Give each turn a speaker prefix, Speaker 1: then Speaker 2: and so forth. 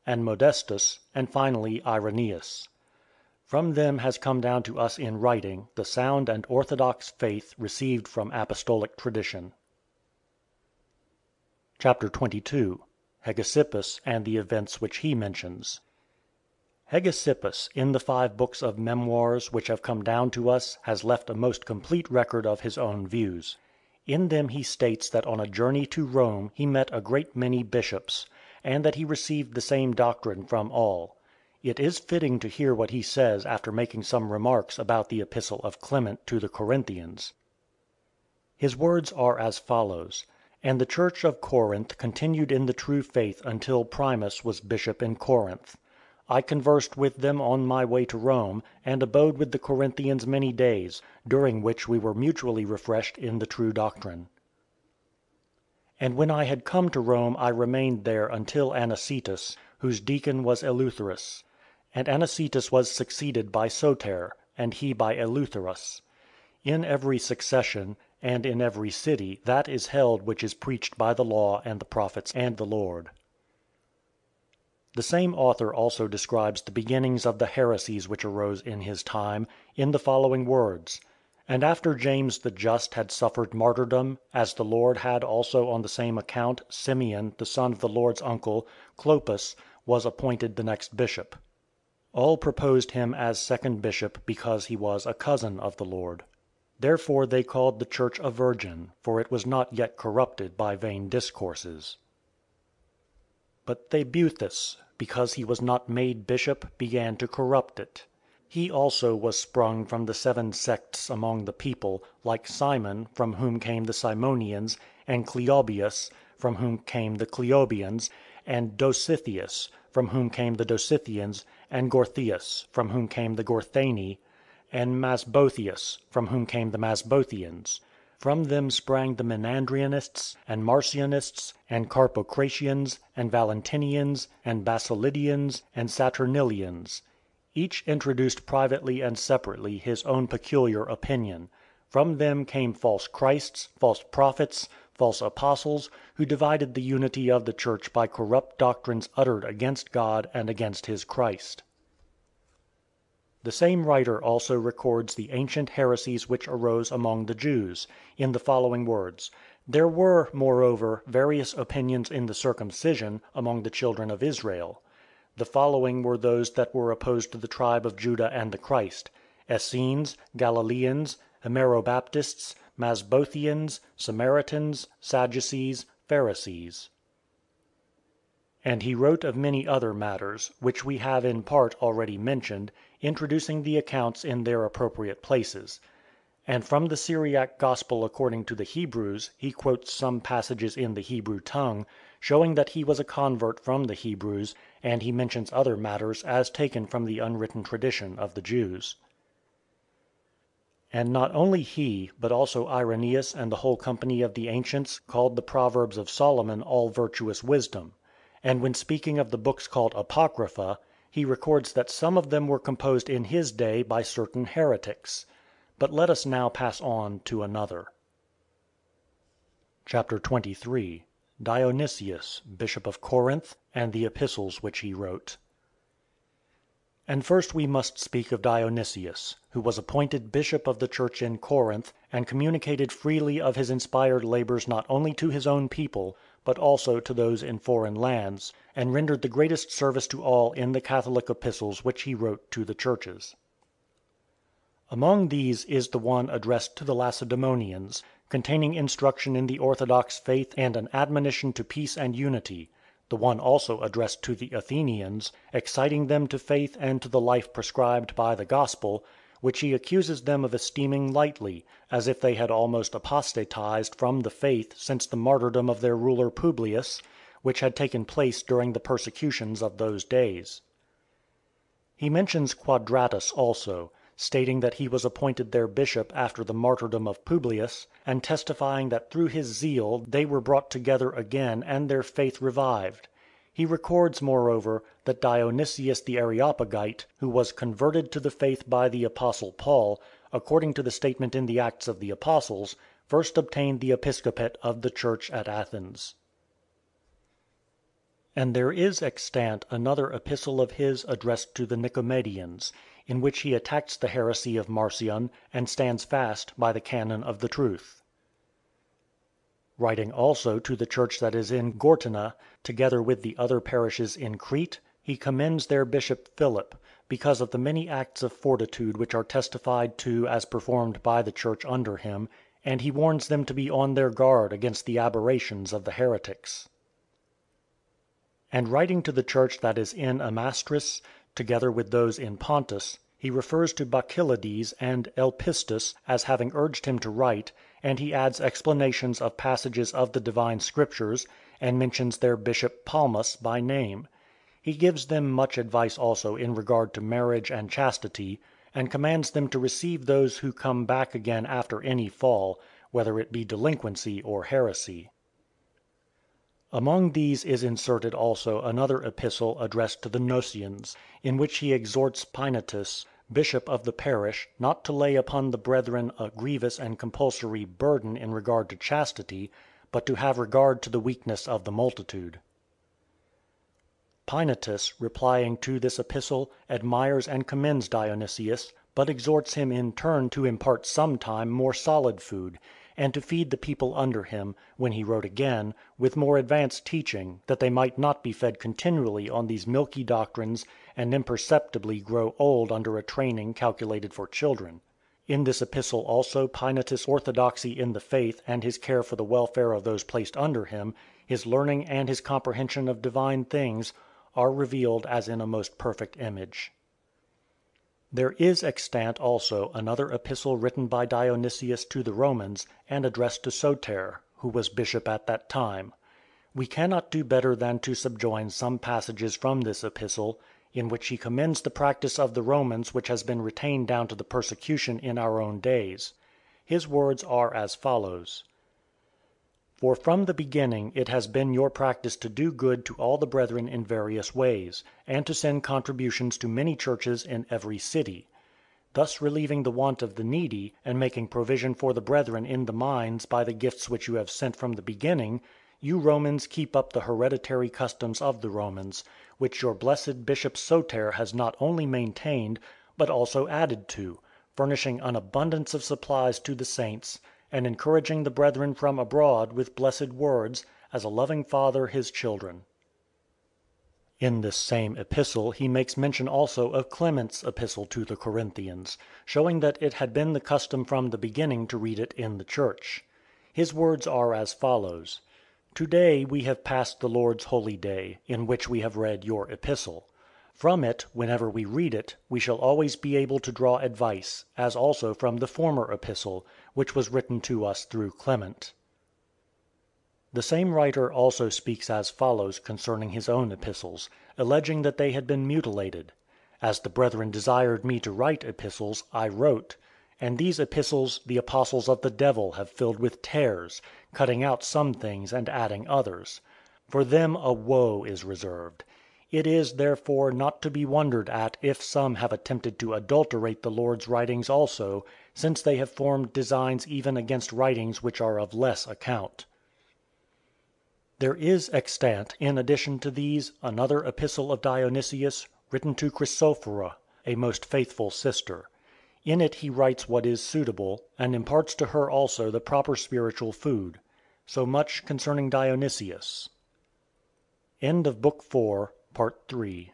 Speaker 1: and Modestus, and finally Irenaeus. From them has come down to us in writing the sound and orthodox faith received from apostolic tradition. Chapter 22. Hegesippus and the events which he mentions. Hegesippus, in the 5 books of memoirs which have come down to us, has left a most complete record of his own views. In them he states that on a journey to Rome he met a great many bishops, and that he received the same doctrine from all. It is fitting to hear what he says after making some remarks about the epistle of Clement to the Corinthians. His words are as follows: "And the church of Corinth continued in the true faith until Primus was bishop in Corinth. I conversed with them on my way to Rome, and abode with the Corinthians many days, during which we were mutually refreshed in the true doctrine. And when I had come to Rome I remained there until Anicetus, whose deacon was Eleutherus. And Anicetus was succeeded by Soter, and he by Eleutherus. In every succession, and in every city, that is held which is preached by the law and the prophets and the Lord." The same author also describes the beginnings of the heresies which arose in his time, in the following words: "And after James the Just had suffered martyrdom, as the Lord had also on the same account, Simeon, the son of the Lord's uncle, Clopas, was appointed the next bishop. All proposed him as second bishop, because he was a cousin of the Lord. Therefore they called the church a virgin, for it was not yet corrupted by vain discourses. But Thebuthus, because he was not made bishop, began to corrupt it. He also was sprung from the 7 sects among the people, like Simon, from whom came the Simonians, and Cleobius, from whom came the Cleobians, and Dositheus, from whom came the Dosithians, and Gorthias, from whom came the Gorthani, and Masbotheus, from whom came the Masbothians. From them sprang the Menandrianists, and Marcionists, and Carpocratians, and Valentinians, and Basilidians, and Saturnilians. Each introduced privately and separately his own peculiar opinion. From them came false Christs, false prophets, false apostles, who divided the unity of the church by corrupt doctrines uttered against God and against his Christ." The same writer also records the ancient heresies which arose among the Jews, in the following words: "There were, moreover, various opinions in the circumcision among the children of Israel. The following were those that were opposed to the tribe of Judah and the Christ: Essenes, Galileans, Hemerobaptists, Masbothians, Samaritans, Sadducees, Pharisees." And he wrote of many other matters, which we have in part already mentioned, introducing the accounts in their appropriate places. And from the Syriac Gospel according to the Hebrews he quotes some passages in the Hebrew tongue, showing that he was a convert from the Hebrews, and he mentions other matters as taken from the unwritten tradition of the Jews. And not only he, but also Irenaeus and the whole company of the ancients, called the Proverbs of Solomon all virtuous wisdom. And when speaking of the books called Apocrypha, he records that some of them were composed in his day by certain heretics. But let us now pass on to another. Chapter 23. Dionysius, Bishop of Corinth, and the epistles which he wrote. And first we must speak of Dionysius, who was appointed bishop of the church in Corinth, and communicated freely of his inspired labours not only to his own people, but also to those in foreign lands, and rendered the greatest service to all in the Catholic epistles which he wrote to the churches. Among these is the one addressed to the Lacedaemonians, containing instruction in the orthodox faith and an admonition to peace and unity; the one also addressed to the Athenians, exciting them to faith and to the life prescribed by the gospel, which he accuses them of esteeming lightly, as if they had almost apostatized from the faith since the martyrdom of their ruler Publius, which had taken place during the persecutions of those days. He mentions Quadratus also, stating that he was appointed their bishop after the martyrdom of Publius, and testifying that through his zeal they were brought together again and their faith revived. He records, moreover, that Dionysius the Areopagite, who was converted to the faith by the Apostle Paul, according to the statement in the Acts of the Apostles, first obtained the episcopate of the church at Athens. And there is extant another epistle of his addressed to the Nicomedians, in which he attacks the heresy of Marcion, and stands fast by the canon of the truth. Writing also to the church that is in Gortyna, together with the other parishes in Crete, he commends their bishop Philip, because of the many acts of fortitude which are testified to as performed by the church under him, and he warns them to be on their guard against the aberrations of the heretics. And writing to the church that is in Amastris, together with those in Pontus, he refers to Bacchylides and Elpistus as having urged him to write, and he adds explanations of passages of the divine Scriptures, and mentions their bishop Palmus by name. He gives them much advice also in regard to marriage and chastity, and commands them to receive those who come back again after any fall, whether it be delinquency or heresy. Among these is inserted also another epistle addressed to the Nocians, in which he exhorts Pinatus, bishop of the parish, not to lay upon the brethren a grievous and compulsory burden in regard to chastity, but to have regard to the weakness of the multitude. Pinatus, replying to this epistle, admires and commends Dionysius, but exhorts him in turn to impart sometime more solid food, and to feed the people under him, when he wrote again, with more advanced teaching, that they might not be fed continually on these milky doctrines, and imperceptibly grow old under a training calculated for children. In this epistle also Pinatus' orthodoxy in the faith and his care for the welfare of those placed under him, his learning and his comprehension of divine things, are revealed as in a most perfect image. There is extant also another epistle written by Dionysius to the Romans, and addressed to Soter, who was bishop at that time. We cannot do better than to subjoin some passages from this epistle, in which he commends the practice of the Romans which has been retained down to the persecution in our own days. His words are as follows: For from the beginning it has been your practice to do good to all the brethren in various ways, and to send contributions to many churches in every city; thus relieving the want of the needy, and making provision for the brethren in the mines by the gifts which you have sent from the beginning. You Romans keep up the hereditary customs of the Romans, which your blessed Bishop Soter has not only maintained, but also added to, furnishing an abundance of supplies to the saints, and encouraging the brethren from abroad with blessed words, as a loving father his children. In this same epistle he makes mention also of Clement's epistle to the Corinthians, showing that it had been the custom from the beginning to read it in the church. His words are as follows: Today we have passed the Lord's holy day, in which we have read your epistle. From it, whenever we read it, we shall always be able to draw advice, as also from the former epistle, which was written to us through Clement. The same writer also speaks as follows concerning his own epistles, alleging that they had been mutilated: As the brethren desired me to write epistles, I wrote; and these epistles the apostles of the devil have filled with tares, cutting out some things and adding others. For them a woe is reserved. It is, therefore, not to be wondered at if some have attempted to adulterate the Lord's writings also, since they have formed designs even against writings which are of less account. There is extant, in addition to these, another epistle of Dionysius, written to Chrysophora, a most faithful sister. In it he writes what is suitable, and imparts to her also the proper spiritual food. So much concerning Dionysius. End of Book 4, Part 3.